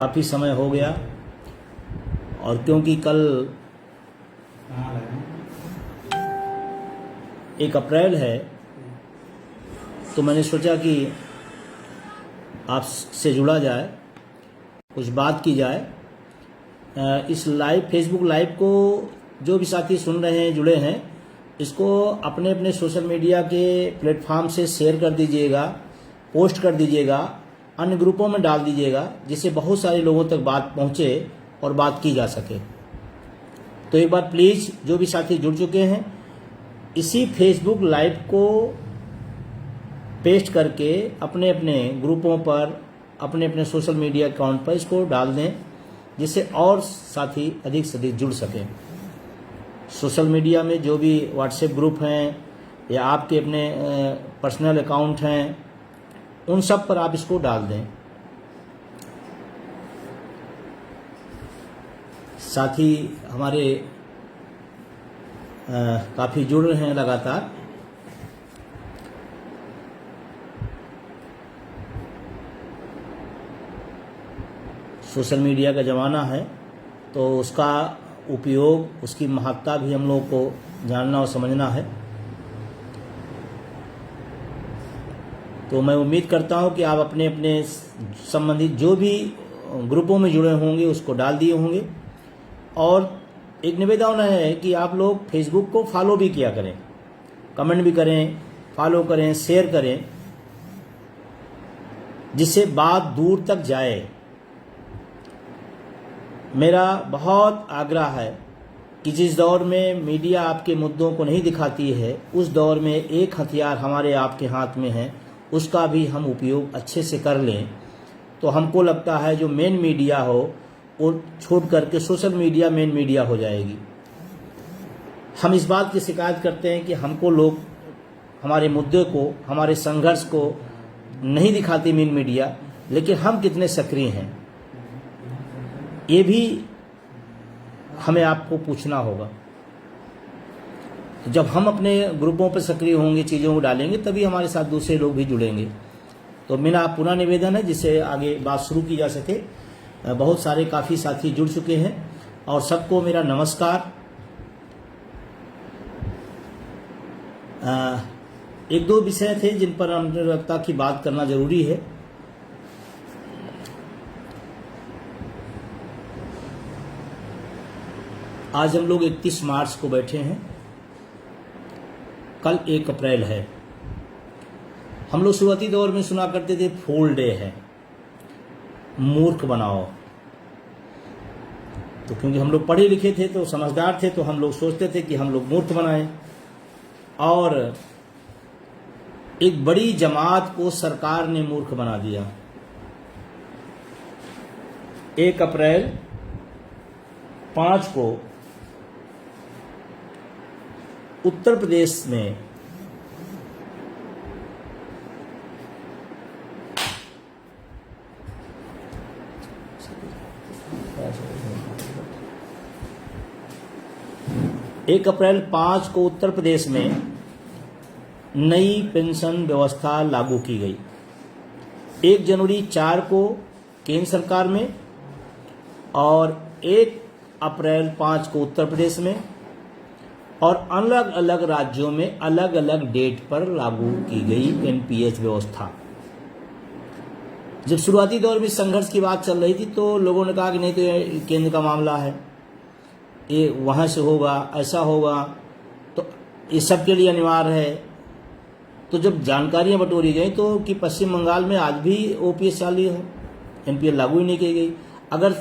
काफ़ी समय हो गया और क्योंकि कल 1 अप्रैल है तो मैंने सोचा कि आपसे जुड़ा जाए, कुछ बात की जाए। इस फेसबुक लाइव को जो भी साथी सुन रहे हैं, जुड़े हैं, इसको अपने अपने सोशल मीडिया के प्लेटफॉर्म से शेयर कर दीजिएगा, पोस्ट कर दीजिएगा, अन्य ग्रुपों में डाल दीजिएगा, जिससे बहुत सारे लोगों तक बात पहुंचे और बात की जा सके। तो एक बार प्लीज़ जो भी साथी जुड़ चुके हैं, इसी फेसबुक लाइव को पेस्ट करके अपने अपने ग्रुपों पर, अपने अपने सोशल मीडिया अकाउंट पर इसको डाल दें, जिससे और साथी अधिक से अधिक जुड़ सकें। सोशल मीडिया में जो भी व्हाट्सएप ग्रुप हैं या आपके अपने पर्सनल अकाउंट हैं, उन सब पर आप इसको डाल दें। साथी हमारे काफ़ी जुड़ रहे हैं लगातार। सोशल मीडिया का ज़माना है तो उसका उपयोग, उसकी महत्ता भी हम लोगों को जानना और समझना है। तो मैं उम्मीद करता हूं कि आप अपने अपने संबंधित जो भी ग्रुपों में जुड़े होंगे उसको डाल दिए होंगे। और एक निवेदन है कि आप लोग फेसबुक को फॉलो भी किया करें, कमेंट भी करें, फॉलो करें, शेयर करें, जिससे बात दूर तक जाए। मेरा बहुत आग्रह है कि जिस दौर में मीडिया आपके मुद्दों को नहीं दिखाती है, उस दौर में एक हथियार हमारे आपके हाथ में है, उसका भी हम उपयोग अच्छे से कर लें। तो हमको लगता है जो मेन मीडिया हो वो छोड़ करके सोशल मीडिया मेन मीडिया हो जाएगी। हम इस बात की शिकायत करते हैं कि हमको लोग हमारे मुद्दे को, हमारे संघर्ष को नहीं दिखाती मेन मीडिया, लेकिन हम कितने सक्रिय हैं ये भी हमें आपको पूछना होगा। जब हम अपने ग्रुपों पर सक्रिय होंगे, चीज़ों को डालेंगे, तभी हमारे साथ दूसरे लोग भी जुड़ेंगे। तो मेरा पुनः निवेदन है जिससे आगे बात शुरू की जा सके। बहुत सारे काफ़ी साथी जुड़ चुके हैं और सबको मेरा नमस्कार। एक दो विषय थे जिन पर मुझे लगता कि बात करना जरूरी है। आज हम लोग 31 मार्च को बैठे हैं, कल 1 अप्रैल है। हम लोग शुरुआती दौर में सुना करते थे फूल डे है, मूर्ख बनाओ। तो क्योंकि हम लोग पढ़े लिखे थे तो समझदार थे, तो हम लोग सोचते थे कि हम लोग मूर्ख बनाएं। और एक बड़ी जमात को सरकार ने मूर्ख बना दिया। 1 अप्रैल 5 को उत्तर प्रदेश में एक अप्रैल 5 को उत्तर प्रदेश में नई पेंशन व्यवस्था लागू की गई। 1 जनवरी 4 को केंद्र सरकार में और 1 अप्रैल 5 को उत्तर प्रदेश में, और अलग अलग राज्यों में अलग अलग डेट पर लागू की गई एनपीएस व्यवस्था। जब शुरुआती दौर में संघर्ष की बात चल रही थी तो लोगों ने कहा कि नहीं, तो ये केंद्र का मामला है, ये वहाँ से होगा, ऐसा होगा, तो ये सबके लिए अनिवार्य है। तो जब जानकारियां बटोरी गई तो कि पश्चिम बंगाल में आज भी ओपीएस चालू है, एनपीएस लागू ही नहीं की गई। अगर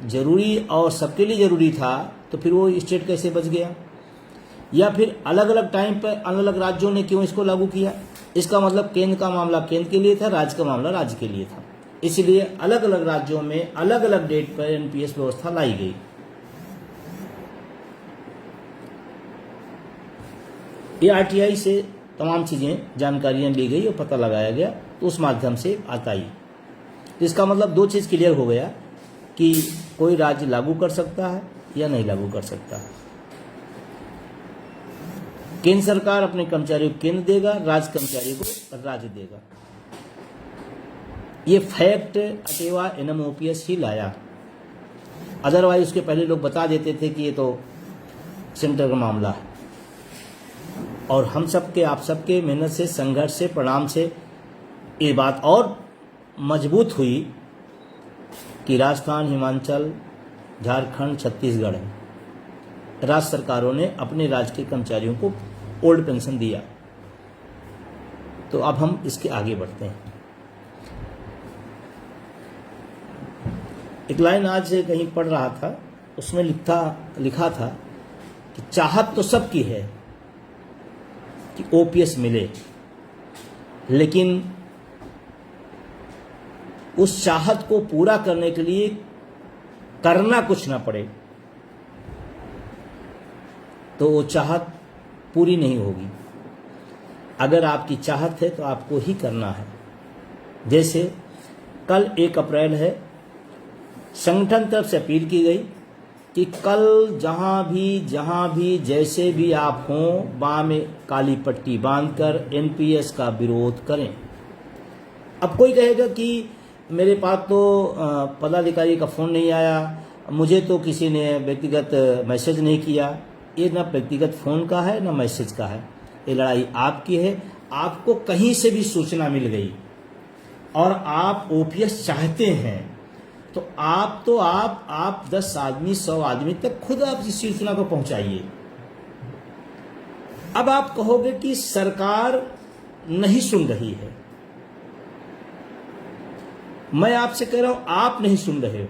जरूरी और सबके लिए जरूरी था तो फिर वो स्टेट कैसे बच गया? या फिर अलग अलग टाइम पर अलग अलग राज्यों ने क्यों इसको लागू किया? इसका मतलब केंद्र का मामला केंद्र के लिए था, राज्य का मामला राज्य के लिए था। इसलिए अलग अलग राज्यों में अलग अलग डेट पर एनपीएस व्यवस्था लाई गई। ये आरटीआई से तमाम चीजें, जानकारियां ली गई और पता लगाया गया, तो उस माध्यम से बात आई। तो इसका मतलब 2 चीज क्लियर हो गया कि कोई राज्य लागू कर सकता है या नहीं लागू कर सकता। केंद्र सरकार अपने कर्मचारियों को केंद्र देगा, राज्य कर्मचारियों को राज्य देगा। ये फैक्ट अटेवा एनएमओपीएस ही लाया, अदरवाइज उसके पहले लोग बता देते थे कि ये तो सेंटर का मामला है। और हम सबके, आप सबके मेहनत से, संघर्ष से, परिणाम से ये बात और मजबूत हुई कि राजस्थान, हिमाचल, झारखंड, छत्तीसगढ़ राज्य सरकारों ने अपने राज्य के कर्मचारियों को ओल्ड पेंशन दिया। तो अब हम इसके आगे बढ़ते हैं। एक लाइन आज कहीं पढ़ रहा था, उसमें लिखा था कि चाहत तो सबकी है कि ओपीएस मिले, लेकिन उस चाहत को पूरा करने के लिए करना कुछ ना पड़े तो वो चाहत पूरी नहीं होगी। अगर आपकी चाहत है तो आपको ही करना है। जैसे कल 1 अप्रैल है, संगठन तरफ से अपील की गई कि कल जहां भी जैसे भी आप हों, बाँ में काली पट्टी बांधकर एनपीएस का विरोध करें। अब कोई कहेगा कि मेरे पास तो पदाधिकारी का फ़ोन नहीं आया, मुझे तो किसी ने व्यक्तिगत मैसेज नहीं किया। ये ना व्यक्तिगत फ़ोन का है ना मैसेज का है, ये लड़ाई आपकी है। आपको कहीं से भी सूचना मिल गई और आप ओपीएस चाहते हैं तो आप 10 आदमी 100 आदमी तक खुद आप इस सूचना को पहुंचाइए। अब आप कहोगे कि सरकार नहीं सुन रही है। मैं आपसे कह रहा हूं, आप नहीं सुन रहे हो,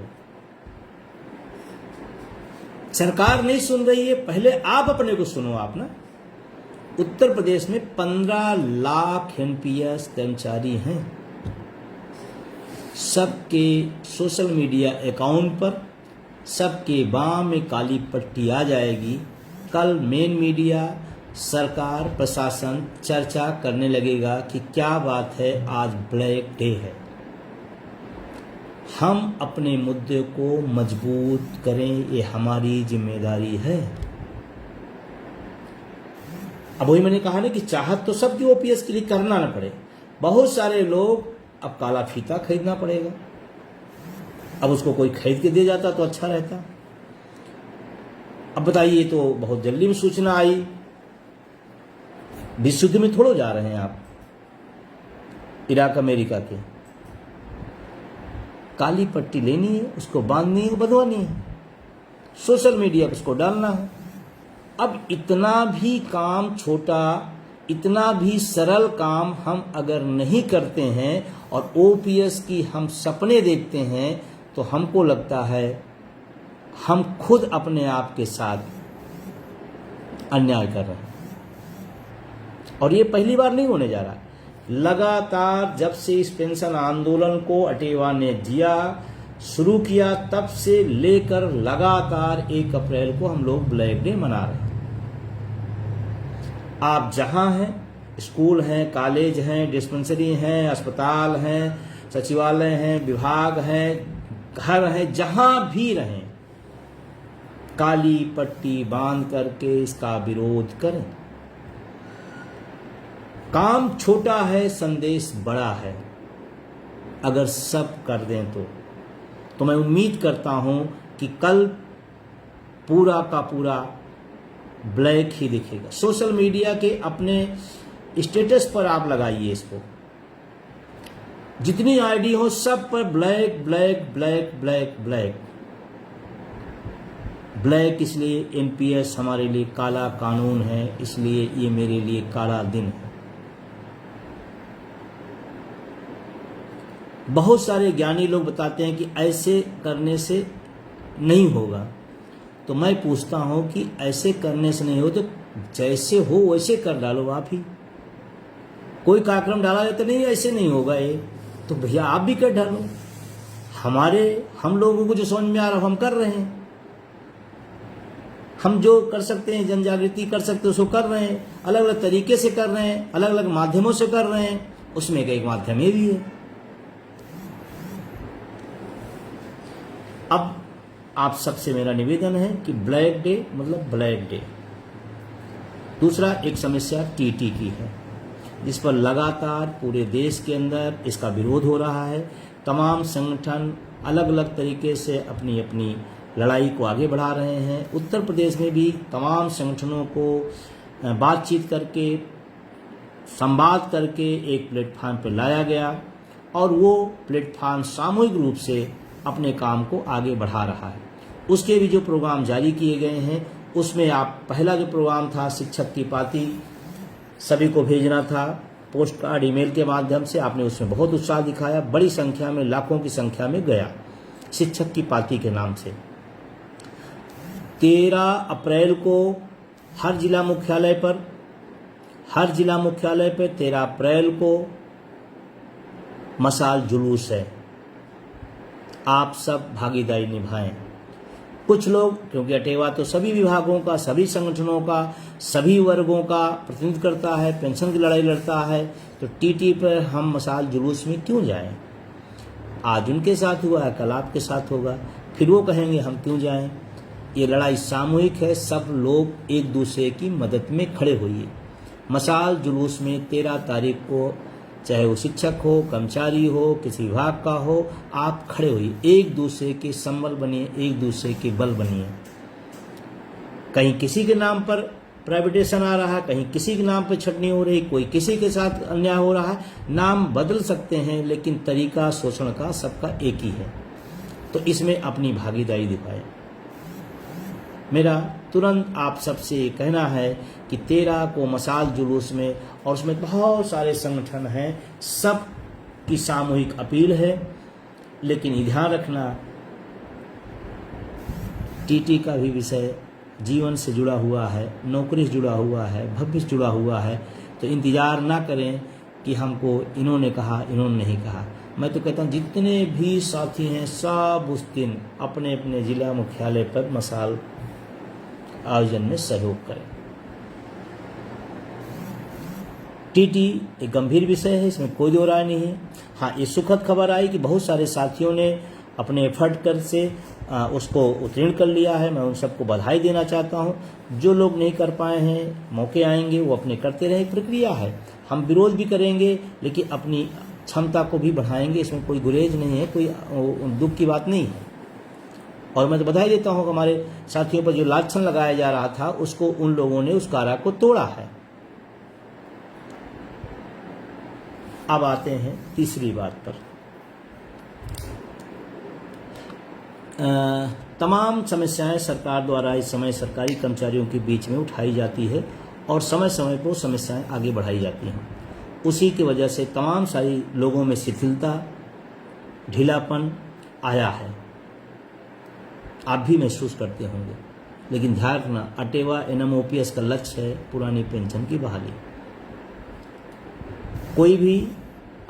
सरकार नहीं सुन रही है। पहले आप अपने को सुनो। आप ना, उत्तर प्रदेश में 15 लाख एनपीएस कर्मचारी हैं। सबके सोशल मीडिया अकाउंट पर सबके बाँ में काली पट्टी आ जाएगी। कल मेन मीडिया, सरकार, प्रशासन चर्चा करने लगेगा कि क्या बात है, आज ब्लैक डे है। हम अपने मुद्दे को मजबूत करें, ये हमारी जिम्मेदारी है। अब वही मैंने कहा ना कि चाहत तो सबकी ओपीएस के लिए करना ना पड़े। बहुत सारे लोग, अब काला फीता खरीदना पड़ेगा। अब उसको कोई खरीद के दे जाता तो अच्छा रहता। अब बताइए, तो बहुत जल्दी में सूचना आई, विश्व में थोड़ो जा रहे हैं आप, इराक अमेरिका के। काली पट्टी लेनी है, उसको बांधनी है, बंधवानी है, सोशल मीडिया पर उसको डालना है। अब इतना भी काम छोटा, इतना भी सरल काम हम अगर नहीं करते हैं और ओपीएस की हम सपने देखते हैं तो हमको लगता है हम खुद अपने आप के साथ अन्याय कर रहे हैं। और ये पहली बार नहीं होने जा रहा। लगातार जब से इस पेंशन आंदोलन को अटेवा ने शुरू किया, तब से लेकर लगातार 1 अप्रैल को हम लोग ब्लैक डे मना रहे हैं। आप जहां हैं, स्कूल हैं, कॉलेज हैं, डिस्पेंसरी हैं, अस्पताल हैं, सचिवालय हैं, विभाग हैं, घर हैं, जहां भी रहें, काली पट्टी बांध करके इसका विरोध करें। काम छोटा है, संदेश बड़ा है। अगर सब कर दें तो मैं उम्मीद करता हूं कि कल पूरा का पूरा ब्लैक ही दिखेगा। सोशल मीडिया के अपने स्टेटस पर आप लगाइए इसको, जितनी आईडी हो सब पर black black black black black black. इसलिए एनपीएस हमारे लिए काला कानून है, इसलिए ये मेरे लिए काला दिन है। बहुत सारे ज्ञानी लोग बताते हैं कि ऐसे करने से नहीं होगा, तो मैं पूछता हूं कि ऐसे करने से नहीं हो तो जैसे हो वैसे कर डालो आप ही। कोई कार्यक्रम डाला जाए तो नहीं ऐसे नहीं होगा ये, तो भैया आप भी कर डालो। हम लोगों को जो समझ में आ रहा हम कर रहे हैं। हम जो कर सकते हैं, जन जागृति कर सकते हैं, उसको कर रहे हैं। अलग अलग तरीके से कर रहे हैं, अलग अलग माध्यमों से कर रहे हैं। उसमें एक माध्यम ये भी है। अब आप सबसे मेरा निवेदन है कि ब्लैक डे मतलब ब्लैक डे। दूसरा, एक समस्या टीटी की है, जिस पर लगातार पूरे देश के अंदर इसका विरोध हो रहा है तमाम संगठन अलग अलग तरीके से अपनी अपनी लड़ाई को आगे बढ़ा रहे हैं। उत्तर प्रदेश में भी तमाम संगठनों को बातचीत करके, संवाद करके एक प्लेटफार्म पर लाया गया और वो प्लेटफार्म सामूहिक रूप से अपने काम को आगे बढ़ा रहा है। उसके भी जो प्रोग्राम जारी किए गए हैं उसमें आप पहला जो प्रोग्राम था शिक्षक की पाती, सभी को भेजना था पोस्ट कार्ड ईमेल के माध्यम से। आपने उसमें बहुत उत्साह दिखाया, बड़ी संख्या में, लाखों की संख्या में गया शिक्षक की पाती के नाम से। 13 अप्रैल को हर जिला मुख्यालय पर 13 अप्रैल को मशाल जुलूस है। आप सब भागीदारी निभाएं। कुछ लोग, क्योंकि अटेवा तो सभी विभागों का, सभी संगठनों का, सभी वर्गों का प्रतिनिधित्व करता है, पेंशन की लड़ाई लड़ता है, तो टीटी पर हम मशाल जुलूस में क्यों जाएं? आज उनके साथ हुआ है, कल आपके साथ होगा, फिर वो कहेंगे हम क्यों जाएं? ये लड़ाई सामूहिक है, सब लोग एक दूसरे की मदद में खड़े होइए। मशाल जुलूस में 13 तारीख को, चाहे वो शिक्षक हो, कर्मचारी हो, किसी विभाग का हो, आप खड़े होइए, एक दूसरे के संबल बनिए, एक दूसरे के बल बनिए। कहीं किसी के नाम पर प्राइवेटेशन आ रहा है, कहीं किसी के नाम पर छटनी हो रही, कोई किसी के साथ अन्याय हो रहा है, नाम बदल सकते हैं लेकिन तरीका शोषण का सबका एक ही है। तो इसमें अपनी भागीदारी दिखाएं। मेरा तुरंत आप सबसे कहना है कि 13 को मशाल जुलूस में, और उसमें बहुत सारे संगठन हैं, सब की सामूहिक अपील है। लेकिन ये ध्यान रखना, टीटी का भी विषय जीवन से जुड़ा हुआ है, नौकरी से जुड़ा हुआ है, भविष्य से जुड़ा हुआ है। तो इंतजार ना करें कि हमको इन्होंने कहा, इन्होंने नहीं कहा। मैं तो कहता हूँ जितने भी साथी हैं सब उस दिन अपने अपने जिला मुख्यालय पर मशाल आयोजन में सहयोग करें। टीटी एक गंभीर विषय है, इसमें कोई दो राय नहीं है। हाँ, ये सुखद खबर आई कि बहुत सारे साथियों ने अपने एफर्ट कर से उसको उत्तीर्ण कर लिया है। मैं उन सबको बधाई देना चाहता हूँ। जो लोग नहीं कर पाए हैं, मौके आएंगे, वो अपने करते रहे, प्रक्रिया है। हम विरोध भी करेंगे लेकिन अपनी क्षमता को भी बढ़ाएंगे, इसमें कोई गुरेज नहीं है, कोई दुख की बात नहीं है। और मैं तो बधाई देता हूँ कि हमारे साथियों पर जो लांछन लगाया जा रहा था उसको उन लोगों ने, उस कारा को तोड़ा है। अब आते हैं तीसरी बात पर। तमाम समस्याएं सरकार द्वारा इस समय सरकारी कर्मचारियों के बीच में उठाई जाती है और समय समय पर समस्याएं आगे बढ़ाई जाती हैं। उसी की वजह से तमाम सारी लोगों में शिथिलता, ढीलापन आया है। आप भी महसूस करते होंगे। लेकिन ध्यान रखना, अटेवा NMOPS का लक्ष्य है पुरानी पेंशन की बहाली। कोई भी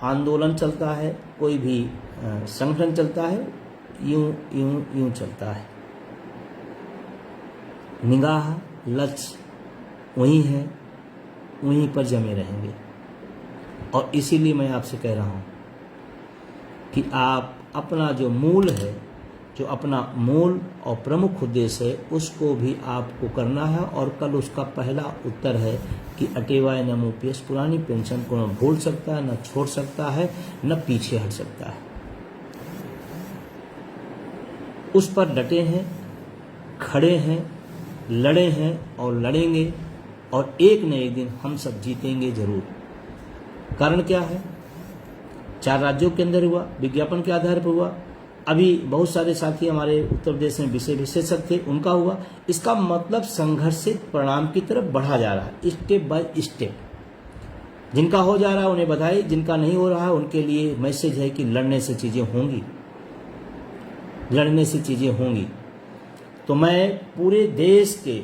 आंदोलन चलता है, कोई भी संगठन चलता है, यूं चलता है। निगाह, लक्ष्य वही है, वहीं पर जमे रहेंगे। और इसीलिए मैं आपसे कह रहा हूं कि आप अपना जो मूल है, जो अपना मूल और प्रमुख उद्देश्य है, उसको भी आपको करना है। और कल उसका पहला उत्तर है कि अटेवा NMOPS पुरानी पेंशन को न भूल सकता है, न छोड़ सकता है, न पीछे हट सकता है। उस पर डटे हैं, खड़े हैं, लड़े हैं और लड़ेंगे, और एक न एक दिन हम सब जीतेंगे जरूर। कारण क्या है? 4 राज्यों के अंदर हुआ, विज्ञापन के आधार पर हुआ। अभी बहुत सारे साथी हमारे उत्तर प्रदेश में विशेषज्ञ थे, उनका हुआ। इसका मतलब संघर्षित परिणाम की तरफ बढ़ा जा रहा है, स्टेप बाय स्टेप। जिनका हो जा रहा है उन्हें बधाई, जिनका नहीं हो रहा है उनके लिए मैसेज है कि लड़ने से चीजें होंगी, लड़ने से चीजें होंगी। तो मैं पूरे देश के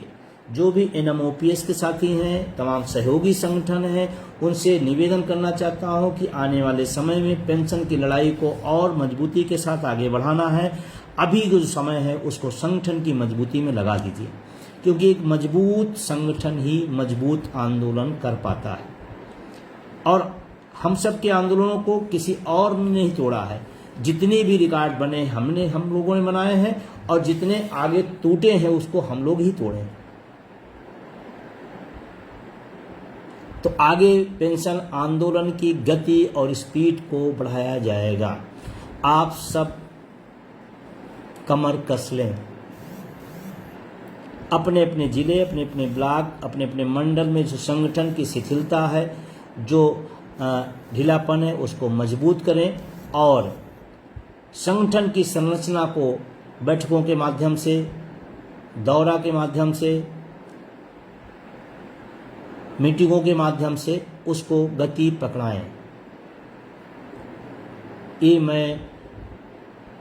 जो भी NMOPS के साथी हैं, तमाम सहयोगी संगठन हैं, उनसे निवेदन करना चाहता हूं कि आने वाले समय में पेंशन की लड़ाई को और मजबूती के साथ आगे बढ़ाना है। अभी जो समय है उसको संगठन की मजबूती में लगा दीजिए, क्योंकि एक मजबूत संगठन ही मजबूत आंदोलन कर पाता है। और हम सब के आंदोलनों को किसी और ने नहीं तोड़ा है। जितने भी रिकॉर्ड बने हम लोगों ने बनाए हैं, और जितने आगे टूटे हैं उसको हम लोग ही तोड़े हैं। तो आगे पेंशन आंदोलन की गति और स्पीड को बढ़ाया जाएगा। आप सब कमर कस लें, अपने अपने जिले, अपने अपने ब्लॉक, अपने अपने मंडल में जो संगठन की शिथिलता है, जो ढीलापन है, उसको मजबूत करें और संगठन की संरचना को बैठकों के माध्यम से, दौरा के माध्यम से, मीटिंगों के माध्यम से उसको गति पकड़ाएं। ये मैं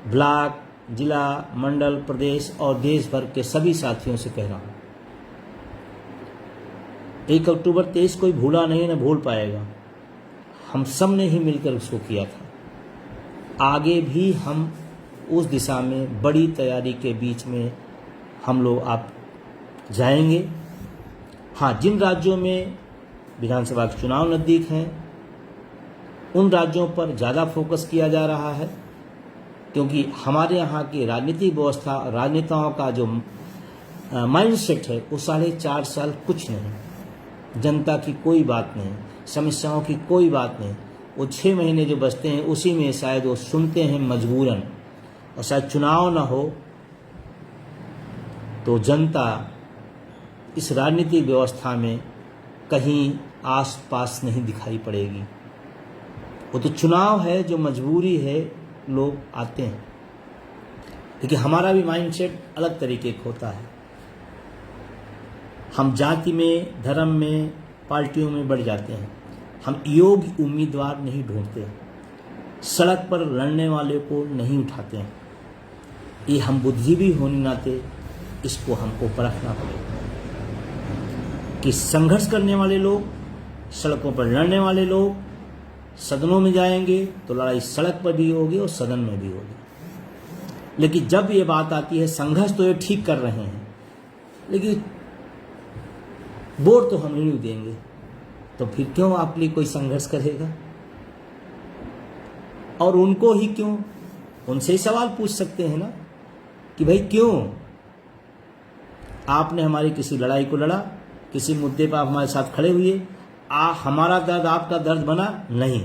ब्लॉक, जिला, मंडल, प्रदेश और देश भर के सभी साथियों से कह रहा हूँ। 1 अक्टूबर 23 कोई भूला नहीं, न भूल पाएगा। हम सब ने ही मिलकर उसको किया था। आगे भी हम उस दिशा में बड़ी तैयारी के बीच में हम लोग आप जाएंगे। हाँ, जिन राज्यों में विधानसभा के चुनाव नज़दीक हैं उन राज्यों पर ज़्यादा फोकस किया जा रहा है, क्योंकि हमारे यहाँ की राजनीतिक व्यवस्था, राजनेताओं का जो माइंडसेट है वो 4.5 साल कुछ नहीं, जनता की कोई बात नहीं, समस्याओं की कोई बात नहीं। वो 6 महीने जो बचते हैं उसी में शायद वो सुनते हैं मजबूरन, और शायद चुनाव ना हो तो जनता इस राजनीतिक व्यवस्था में कहीं आस पास नहीं दिखाई पड़ेगी। वो तो चुनाव है, जो मजबूरी है, लोग आते हैं। लेकिन हमारा भी माइंडसेट अलग तरीके का होता है। हम जाति में, धर्म में, पार्टियों में बढ़ जाते हैं। हम योग्य उम्मीदवार नहीं ढूंढते, सड़क पर लड़ने वाले को नहीं उठाते हैं। ये हम बुद्धिजीवी होने नाते इसको हमको परखना पड़ेगा कि संघर्ष करने वाले लोग, सड़कों पर लड़ने वाले लोग सदनों में जाएंगे तो लड़ाई सड़क पर भी होगी और सदन में भी होगी। लेकिन जब ये बात आती है, संघर्ष तो ये ठीक कर रहे हैं लेकिन वोट तो हम नहीं देंगे, तो फिर क्यों आपके लिए कोई संघर्ष करेगा? और उनको ही क्यों? उनसे ही सवाल पूछ सकते हैं ना कि भाई क्यों आपने हमारी किसी लड़ाई को लड़ा, किसी मुद्दे पर आप हमारे साथ खड़े हुए, हमारा दर्द आपका दर्द बना नहीं,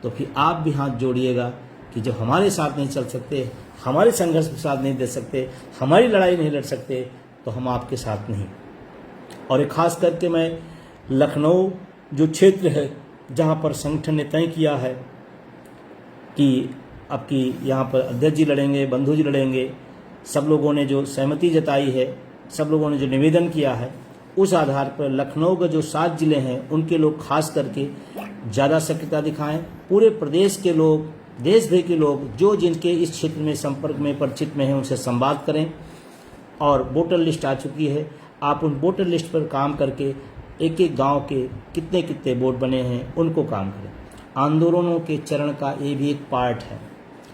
तो फिर आप भी हाथ जोड़िएगा कि जब हमारे साथ नहीं चल सकते, हमारे संघर्ष के साथ नहीं दे सकते, हमारी लड़ाई नहीं लड़ सकते, तो हम आपके साथ नहीं। और एक खास करके मैं लखनऊ जो क्षेत्र है जहाँ पर संगठन ने तय किया है कि आपकी यहाँ पर अध्यक्ष जी लड़ेंगे, बंधु जी लड़ेंगे, सब लोगों ने जो सहमति जताई है, सब लोगों ने जो निवेदन किया है, उस आधार पर लखनऊ के जो 7 जिले हैं उनके लोग खास करके ज़्यादा सक्रियता दिखाएं। पूरे प्रदेश के लोग, देश भर के लोग जो जिनके इस क्षेत्र में संपर्क में, परिचित में हैं, उनसे संवाद करें। और वोटर लिस्ट आ चुकी है, आप उन वोटर लिस्ट पर काम करके एक एक गांव के कितने कितने वोट बने हैं उनको काम करें। आंदोलनों के चरण का ये भी एक पार्ट है।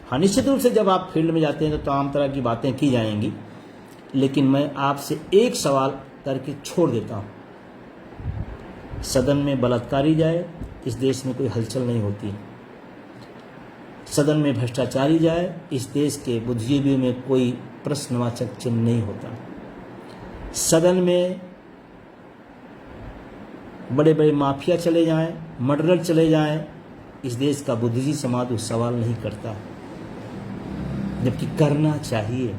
हाँ, निश्चित रूप से जब आप फील्ड में जाते हैं तो तमाम तरह की बातें की जाएंगी, लेकिन मैं आपसे एक सवाल करके छोड़ देता हूँ। सदन में बलात्कारी जाए, इस देश में कोई हलचल नहीं होती। सदन में भ्रष्टाचारी जाए, इस देश के बुद्धिजीवियों में कोई प्रश्नवाचक चिन्ह नहीं होता। सदन में बड़े बड़े माफिया चले जाएं, मर्डरर चले जाएं, इस देश का बुद्धिजीवी समाज वो सवाल नहीं करता, जबकि करना चाहिए।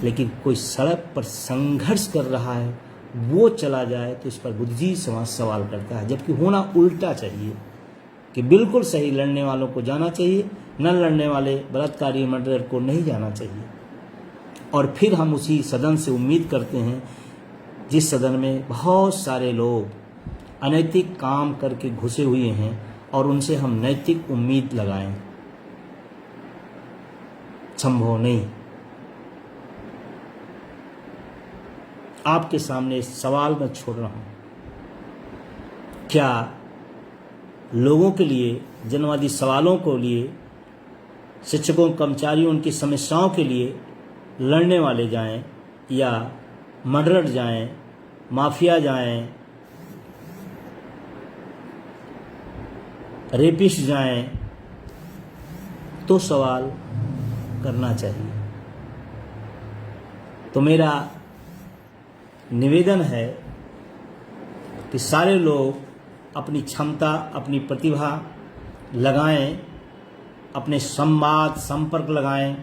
लेकिन कोई सड़क पर संघर्ष कर रहा है, वो चला जाए तो इस पर बुद्धिजीवी समाज सवाल करता है, जबकि होना उल्टा चाहिए कि बिल्कुल सही, लड़ने वालों को जाना चाहिए, न लड़ने वाले बलात्कारी मर्डरर को नहीं जाना चाहिए। और फिर हम उसी सदन से उम्मीद करते हैं जिस सदन में बहुत सारे लोग अनैतिक काम करके घुसे हुए हैं और उनसे हम नैतिक उम्मीद लगाएं। संभव नहीं। आपके सामने सवाल मैं छोड़ रहा हूं, क्या लोगों के लिए, जनवादी सवालों को लिए, शिक्षकों, कर्मचारियों, उनकी समस्याओं के लिए लड़ने वाले जाएं या मर्डरर जाएं, माफिया जाएं, रेपिस्ट जाएं, तो सवाल करना चाहिए। तो मेरा निवेदन है कि सारे लोग अपनी क्षमता, अपनी प्रतिभा लगाएं अपने संवाद संपर्क लगाएं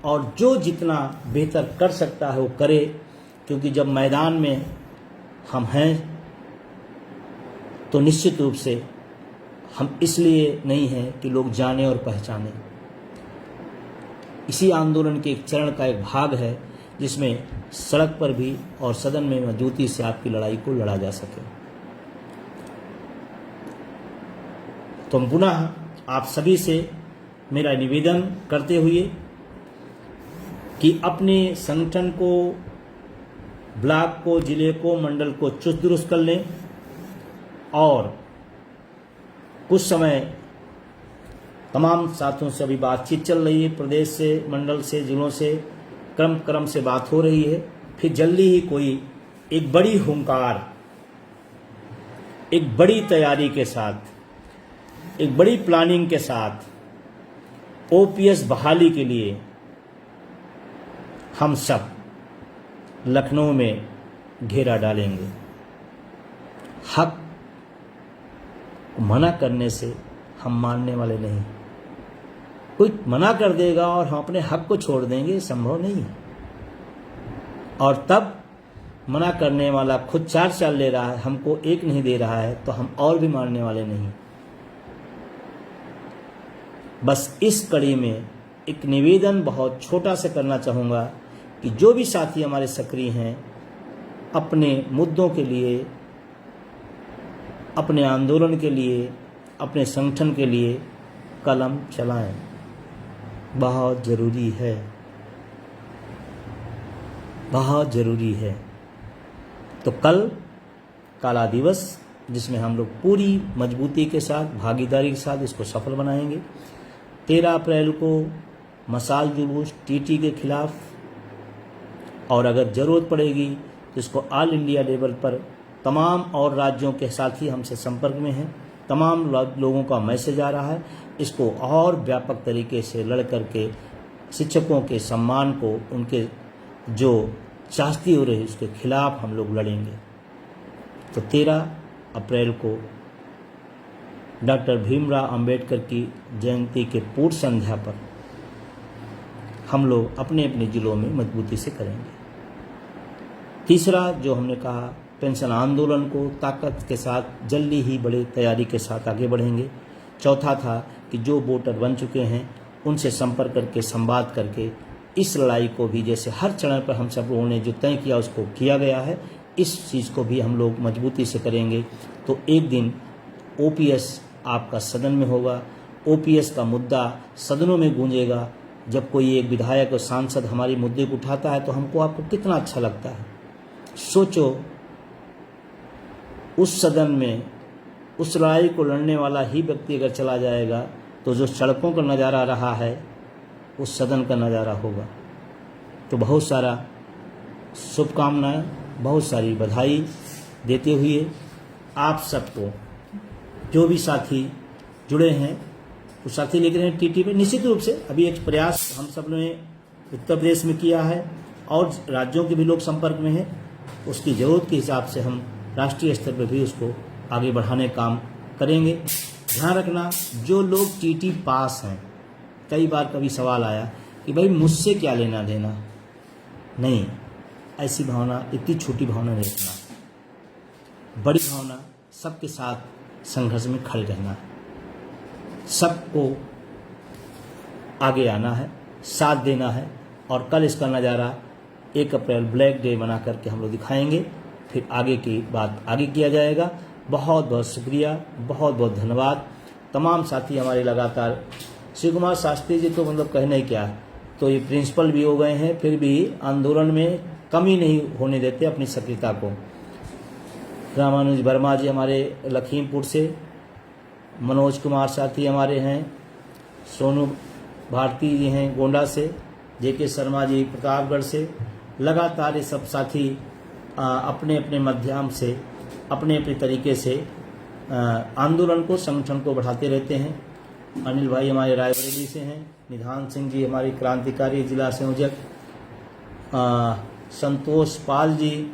और जो जितना बेहतर कर सकता है वो करे, क्योंकि जब मैदान में हम हैं तो निश्चित रूप से हम इसलिए नहीं हैं कि लोग जाने और पहचाने। इसी आंदोलन के एक चरण का एक भाग है जिसमें सड़क पर भी और सदन में मजबूती से आपकी लड़ाई को लड़ा जा सके। तो हम पुनः आप सभी से मेरा निवेदन करते हुए कि अपने संगठन को, ब्लॉक को, जिले को, मंडल को चुस्त दुरुस्त कर लें और कुछ समय तमाम साथियों से अभी बातचीत चल रही है, प्रदेश से, मंडल से, जिलों से क्रम से बात हो रही है। फिर जल्दी ही कोई एक बड़ी हुंकार, एक बड़ी तैयारी के साथ, एक बड़ी प्लानिंग के साथ ओपीएस बहाली के लिए हम सब लखनऊ में घेरा डालेंगे। हक मना करने से हम मानने वाले नहीं। कोई मना कर देगा और हम अपने हक को छोड़ देंगे, संभव नहीं है। और तब मना करने वाला खुद चार चाल ले रहा है, हमको एक नहीं दे रहा है, तो हम और भी मानने वाले नहीं। बस इस कड़ी में एक निवेदन बहुत छोटा सा करना चाहूँगा कि जो भी साथी हमारे सक्रिय हैं, अपने मुद्दों के लिए, अपने आंदोलन के लिए, अपने संगठन के लिए कलम चलाएं। बहुत ज़रूरी है, बहुत ज़रूरी है। तो कल काला दिवस, जिसमें हम लोग पूरी मजबूती के साथ, भागीदारी के साथ इसको सफल बनाएंगे। 13 अप्रैल को मशाल जुलूस टीटी के खिलाफ, और अगर ज़रूरत पड़ेगी तो इसको ऑल इंडिया लेवल पर तमाम और राज्यों के साथी हमसे संपर्क में हैं, तमाम लोगों का मैसेज आ रहा है। इसको और व्यापक तरीके से लड़ करके शिक्षकों के सम्मान को, उनके जो चास्ती हो रही है उसके खिलाफ हम लोग लड़ेंगे। तो 13 अप्रैल को डॉक्टर भीमराव अंबेडकर की जयंती के पूर्व संध्या पर हम लोग अपने अपने जिलों में मजबूती से करेंगे। तीसरा जो हमने कहा, पेंशन आंदोलन को ताकत के साथ जल्दी ही बड़ी तैयारी के साथ आगे बढ़ेंगे। चौथा था कि जो वोटर बन चुके हैं उनसे संपर्क करके, संवाद करके इस लड़ाई को भी, जैसे हर चरण पर हम सब लोगों ने जो तय किया उसको किया गया है, इस चीज़ को भी हम लोग मजबूती से करेंगे। तो एक दिन ओपीएस आपका सदन में होगा, ओपीएस का मुद्दा सदनों में गूंजेगा। जब कोई एक विधायक और सांसद हमारी मुद्दे को उठाता है तो हमको, आपको कितना अच्छा लगता है। सोचो, उस सदन में उस लड़ाई को लड़ने वाला ही व्यक्ति अगर चला जाएगा तो जो सड़कों का नज़ारा रहा है उस सदन का नज़ारा होगा। तो बहुत सारा शुभकामनाएं, बहुत सारी बधाई देते हुए आप सबको, जो भी साथी जुड़े हैं, वो साथी लेकर हैं टीटी में। निश्चित रूप से अभी एक प्रयास हम सब ने उत्तर प्रदेश में किया है और राज्यों के भी लोग संपर्क में हैं। उसकी ज़रूरत के हिसाब से हम राष्ट्रीय स्तर पर भी उसको आगे बढ़ाने काम करेंगे। ध्यान रखना, जो लोग टीटी पास हैं, कई बार कभी सवाल आया कि भाई मुझसे क्या लेना देना, नहीं, ऐसी भावना, इतनी छोटी भावना नहीं रखना। बड़ी भावना, सबके साथ संघर्ष में खड़े रहना है, सबको आगे आना है, साथ देना है। और कल इसका नज़ारा 1 अप्रैल ब्लैक डे बना करके हम लोग दिखाएंगे। फिर आगे की बात आगे किया जाएगा। बहुत बहुत शुक्रिया, बहुत बहुत धन्यवाद। तमाम साथी हमारे लगातार, शिव कुमार शास्त्री जी तो मतलब कहना ही क्या, तो ये प्रिंसिपल भी हो गए हैं, फिर भी आंदोलन में कमी नहीं होने देते अपनी सक्रियता को। रामानुज वर्मा जी हमारे लखीमपुर से, मनोज कुमार साथी हमारे हैं, सोनू भारती जी हैं गोंडा से, जेके शर्मा जी प्रतापगढ़ से। लगातार ये सब साथी अपने अपने माध्यम से, अपने अपने तरीके से आंदोलन को, संगठन को बढ़ाते रहते हैं। अनिल भाई हमारे रायबरेली से हैं, निधान सिंह जी हमारी क्रांतिकारी जिला संयोजक, संतोष पाल जी,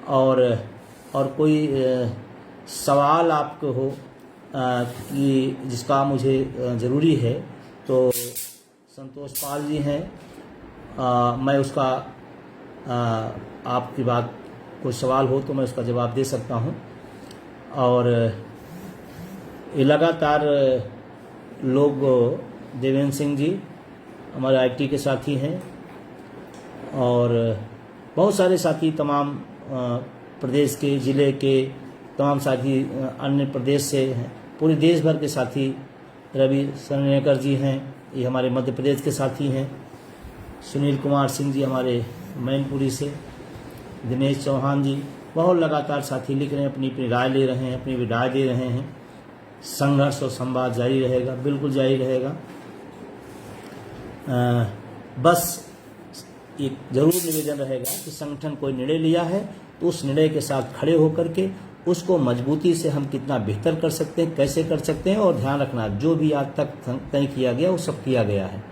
और कोई सवाल आपको हो कि जिसका मुझे ज़रूरी है, तो संतोष पाल जी हैं, मैं उसका आपकी बात कोई सवाल हो तो मैं उसका जवाब दे सकता हूं। और ये लगातार लोग, देवेंद्र सिंह जी हमारे आईटी के साथी हैं और बहुत सारे साथी तमाम प्रदेश के, ज़िले के तमाम साथी अन्य प्रदेश से हैं, पूरे देश भर के साथी। रवि सनेकर जी हैं, ये हमारे मध्य प्रदेश के साथी हैं। सुनील कुमार सिंह जी हमारे मैनपुरी से, दिनेश चौहान जी, बहुत लगातार साथी लिख रहे हैं, अपनी अपनी राय ले रहे हैं, अपनी विदाई दे रहे हैं। संघर्ष और संवाद जारी रहेगा, बिल्कुल जारी रहेगा। बस एक जरूर निवेदन रहेगा कि संगठन कोई निर्णय लिया है तो उस निर्णय के साथ खड़े होकर के उसको मजबूती से हम कितना बेहतर कर सकते हैं, कैसे कर सकते हैं। और ध्यान रखना, जो भी आज तक तय किया गया वो सब किया गया है।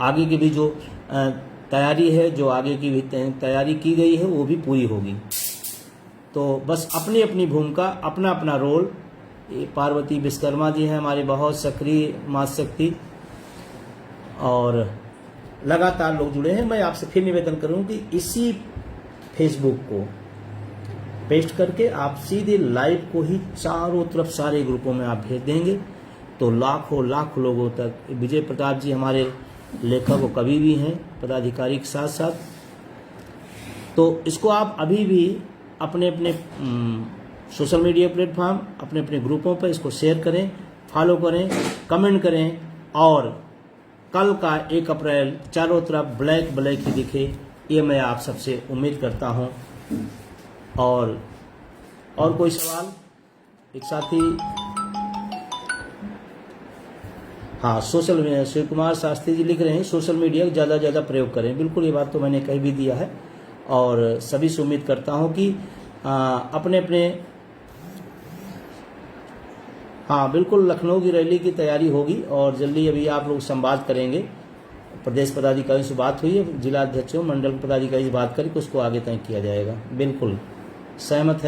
आगे की भी जो तैयारी है, जो आगे की भी तैयारी की गई है, वो भी पूरी होगी। तो बस अपनी अपनी भूमिका, अपना अपना रोल। ये पार्वती विश्वकर्मा जी हैं हमारे बहुत सक्रिय मातृशक्ति, और लगातार लोग जुड़े हैं। मैं आपसे फिर निवेदन करूं कि इसी फेसबुक को पेस्ट करके आप सीधे लाइव को ही चारों तरफ सारे ग्रुपों में आप भेज देंगे तो लाखों लाख लोगों तक। विजय प्रताप जी हमारे लेखक और कवि भी हैं, पदाधिकारी के साथ साथ। तो इसको आप अभी भी अपने अपने सोशल मीडिया प्लेटफॉर्म, अपने अपने ग्रुपों पर इसको शेयर करें, फॉलो करें, कमेंट करें। और कल का 1 अप्रैल चारों तरफ ब्लैक ब्लैक ही दिखे, ये मैं आप सबसे उम्मीद करता हूं। और कोई सवाल? एक साथी, हाँ, शिव कुमार शास्त्री जी लिख रहे हैं सोशल मीडिया का ज़्यादा ज़्यादा प्रयोग करें। बिल्कुल, ये बात तो मैंने कह भी दिया है और सभी से उम्मीद करता हूं कि अपने अपने, हाँ बिल्कुल, लखनऊ की रैली की तैयारी होगी और जल्दी अभी आप लोग संवाद करेंगे। प्रदेश पदाधिकारी से बात हुई है, जिला अध्यक्षों, मंडल पदाधिकारी से बात करके उसको आगे तय किया जाएगा। बिल्कुल सहमत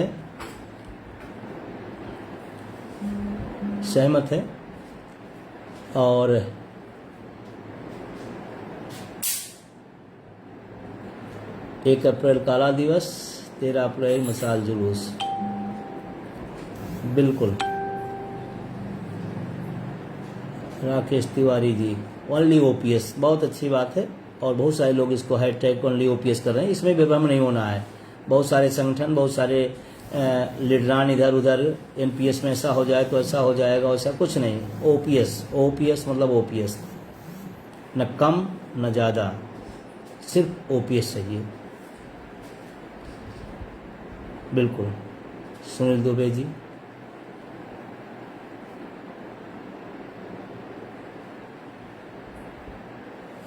है। और एक अप्रैल काला दिवस, 13 अप्रैल मशाल जुलूस। बिल्कुल, राकेश तिवारी जी, ओनली ओपीएस, बहुत अच्छी बात है। और बहुत सारे लोग इसको हैशटैग ओनली ओपीएस कर रहे हैं। इसमें विभ्रम नहीं होना है। बहुत सारे संगठन, बहुत सारे लीडरान इधर उधर, एनपीएस में ऐसा हो जाए तो ऐसा हो जाएगा, वैसा कुछ नहीं। ओपीएस मतलब ओपीएस, न कम न ज़्यादा, सिर्फ ओपीएस चाहिए। बिल्कुल, सुनील दुबे जी,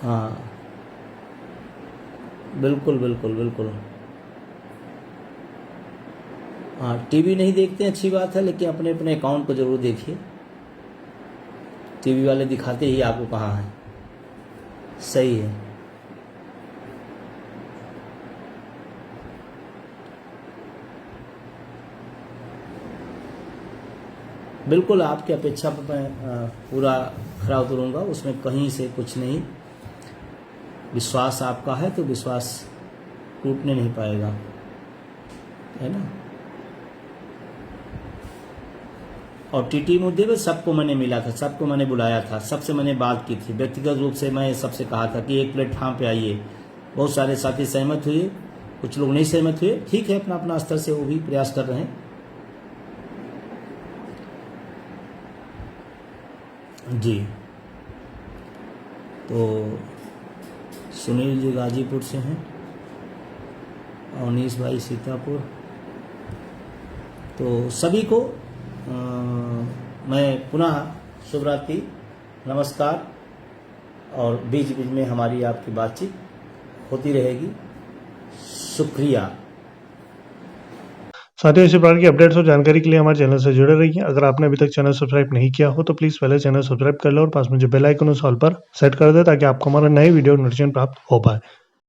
हाँ बिल्कुल। हाँ, टीवी नहीं देखते हैं, अच्छी बात है, लेकिन अपने अपने अकाउंट को जरूर देखिए। टीवी वाले दिखाते ही आपको कहाँ है। सही है। बिल्कुल, आपकी अपेक्षा पर मैं पूरा खरा उतरूंगा, उसमें कहीं से कुछ नहीं। विश्वास आपका है तो विश्वास टूटने नहीं पाएगा, है ना। और टीटी मुद्दे पे सबको मैंने मिला था, सबको मैंने बुलाया था, सबसे मैंने बात की थी। व्यक्तिगत रूप से मैं सबसे कहा था कि एक प्लेटफॉर्म पे आइए। बहुत सारे साथी सहमत हुए, कुछ लोग नहीं सहमत हुए। ठीक है, अपना अपना स्तर से वो भी प्रयास कर रहे हैं। जी, तो सुनील जी गाजीपुर से हैं, अवनीश भाई सीतापुर। तो सभी को मैं पुनः शुभ रात्रि, नमस्कार। और बीच बीच में हमारी आपकी बातचीत होती रहेगी। शुक्रिया। साथियों, इसी प्रकार की अपडेट्स और जानकारी के लिए हमारे चैनल से जुड़े रहिए। अगर आपने अभी तक चैनल सब्सक्राइब नहीं किया हो तो प्लीज़ पहले चैनल सब्सक्राइब कर लो और पास में जो बेल आइकन उस ऑल पर सेट कर दे ताकि आपको हमारे नए वीडियो नोटिफिकेशन प्राप्त हो पाए।